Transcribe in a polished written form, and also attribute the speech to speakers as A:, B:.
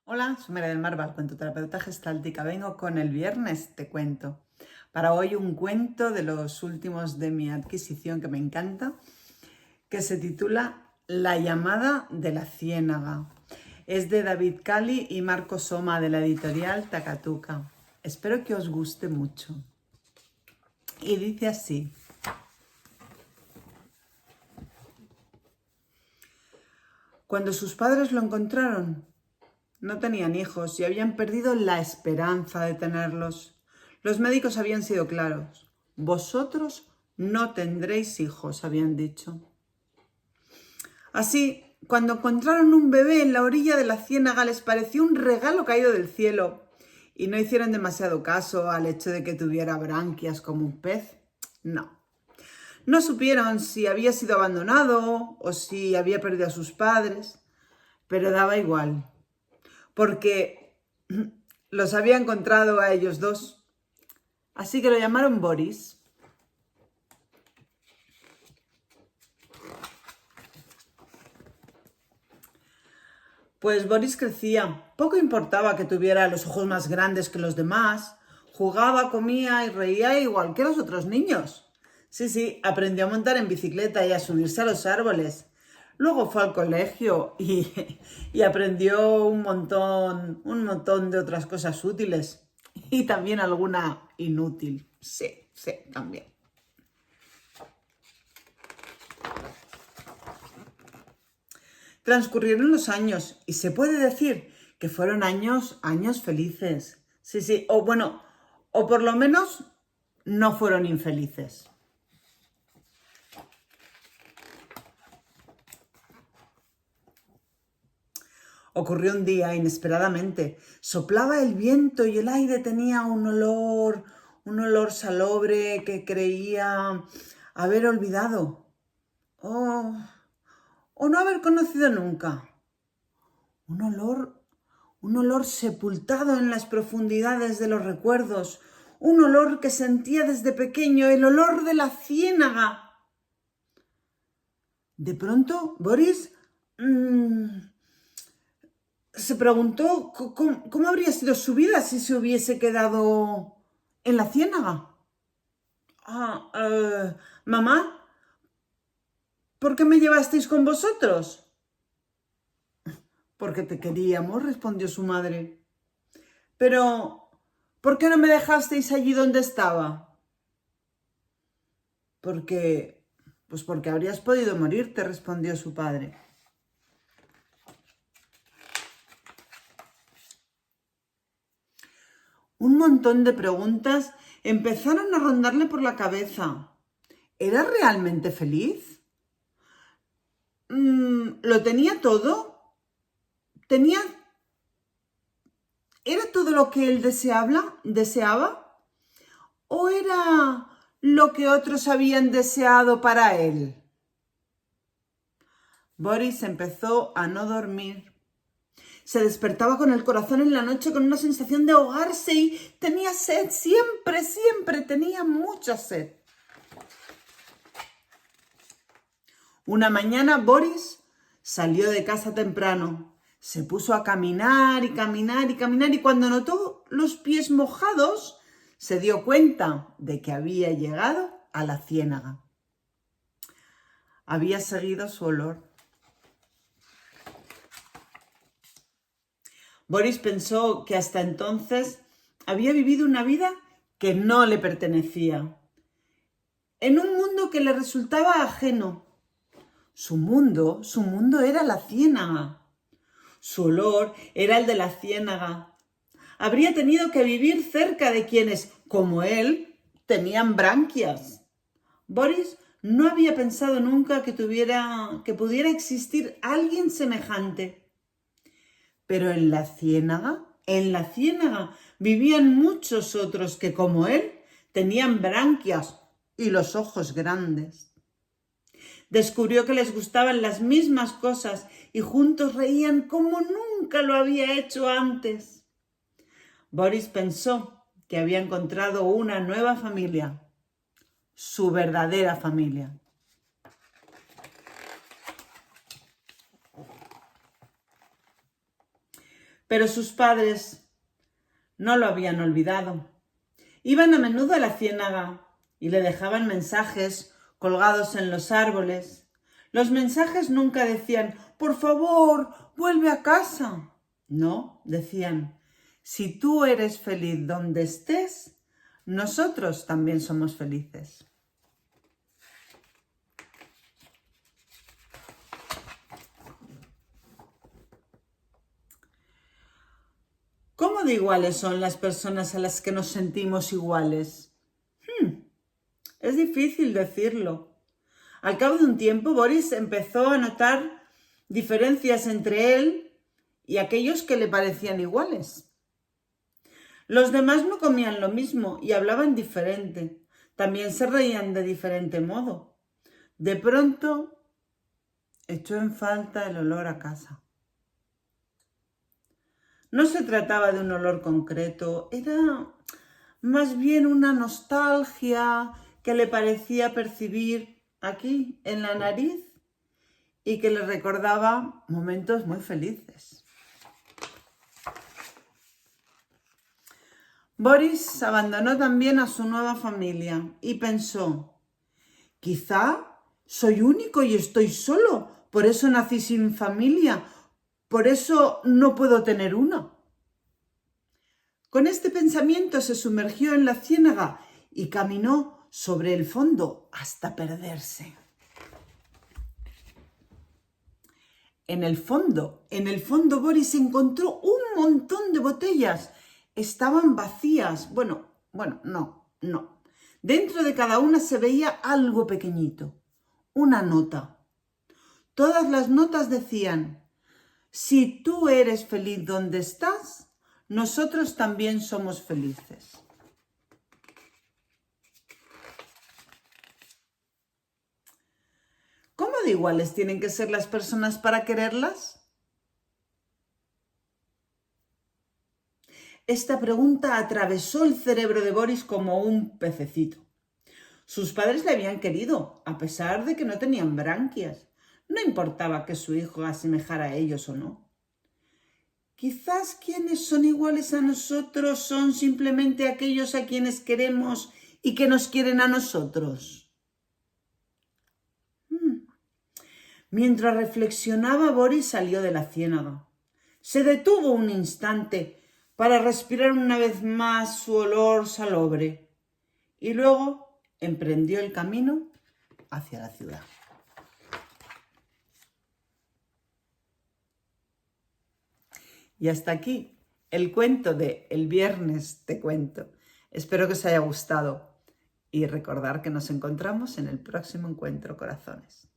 A: Hola, soy María del Mar, cuentoterapeuta gestáltica. Vengo con el viernes, te cuento. Para hoy un cuento de los últimos de mi adquisición que me encanta, que se titula La llamada de la ciénaga. Es de David Cali y Marco Soma, de la editorial Takatuka. Espero que os guste mucho. Y dice así. Cuando sus padres lo encontraron, no tenían hijos y habían perdido la esperanza de tenerlos. Los médicos habían sido claros. Vosotros no tendréis hijos, habían dicho. Así, cuando encontraron un bebé en la orilla de la ciénaga, les pareció un regalo caído del cielo y no hicieron demasiado caso al hecho de que tuviera branquias como un pez. No. No supieron si había sido abandonado o si había perdido a sus padres, pero daba igual, porque los había encontrado a ellos dos. Así que lo llamaron Boris. Pues Boris crecía. Poco importaba que tuviera los ojos más grandes que los demás. Jugaba, comía y reía igual que los otros niños. Sí, aprendió a montar en bicicleta y a subirse a los árboles. Luego fue al colegio y aprendió un montón de otras cosas útiles. Y también alguna inútil. Sí, también. Transcurrieron los años y se puede decir que fueron años felices. Sí, o bueno, o por lo menos no fueron infelices. Ocurrió un día inesperadamente. Soplaba el viento y el aire tenía un olor salobre que creía haber olvidado o no haber conocido nunca. Un olor sepultado en las profundidades de los recuerdos, un olor que sentía desde pequeño, el olor de la ciénaga. De pronto, Boris se preguntó cómo habría sido su vida si se hubiese quedado en la ciénaga. Mamá, ¿por qué me llevasteis con vosotros? Porque te queríamos, respondió su madre. Pero, ¿por qué no me dejasteis allí donde estaba? Porque habrías podido morirte, respondió su padre. Un montón de preguntas empezaron a rondarle por la cabeza. ¿Era realmente feliz? ¿Lo tenía todo? ¿Era todo lo que él deseaba? ¿O era lo que otros habían deseado para él? Boris empezó a no dormir. Se despertaba con el corazón en la noche con una sensación de ahogarse y tenía sed, siempre tenía mucha sed. Una mañana Boris salió de casa temprano. Se puso a caminar y cuando notó los pies mojados, se dio cuenta de que había llegado a la ciénaga. Había seguido su olor. Boris pensó que hasta entonces había vivido una vida que no le pertenecía, en un mundo que le resultaba ajeno. Su mundo era la ciénaga. Su olor era el de la ciénaga. Habría tenido que vivir cerca de quienes, como él, tenían branquias. Boris no había pensado nunca que pudiera existir alguien semejante. Pero en la ciénaga vivían muchos otros que, como él, tenían branquias y los ojos grandes. Descubrió que les gustaban las mismas cosas y juntos reían como nunca lo había hecho antes. Boris pensó que había encontrado una nueva familia, su verdadera familia. Pero sus padres no lo habían olvidado. Iban a menudo a la ciénaga y le dejaban mensajes colgados en los árboles. Los mensajes nunca decían, por favor, vuelve a casa. No, decían, si tú eres feliz donde estés, nosotros también somos felices. ¿Cómo de iguales son las personas a las que nos sentimos iguales? Es difícil decirlo. Al cabo de un tiempo, Boris empezó a notar diferencias entre él y aquellos que le parecían iguales. Los demás no comían lo mismo y hablaban diferente. También se reían de diferente modo. De pronto, echó en falta el olor a casa. No se trataba de un olor concreto, era más bien una nostalgia que le parecía percibir aquí, en la nariz, y que le recordaba momentos muy felices. Boris abandonó también a su nueva familia y pensó, quizá soy único y estoy solo, por eso nací sin familia, por eso no puedo tener una. Con este pensamiento se sumergió en la ciénaga y caminó sobre el fondo hasta perderse. En el fondo, Boris encontró un montón de botellas. Estaban vacías. No. Dentro de cada una se veía algo pequeñito, una nota. Todas las notas decían, si tú eres feliz donde estás, nosotros también somos felices. ¿Cómo de iguales tienen que ser las personas para quererlas? Esta pregunta atravesó el cerebro de Boris como un pececito. Sus padres le habían querido, a pesar de que no tenían branquias. No importaba que su hijo asemejara a ellos o no. Quizás quienes son iguales a nosotros son simplemente aquellos a quienes queremos y que nos quieren a nosotros. Mientras reflexionaba, Boris salió de la ciénaga. Se detuvo un instante para respirar una vez más su olor salobre y luego emprendió el camino hacia la ciudad. Y hasta aquí el cuento de El viernes te cuento. Espero que os haya gustado y recordar que nos encontramos en el próximo encuentro, corazones.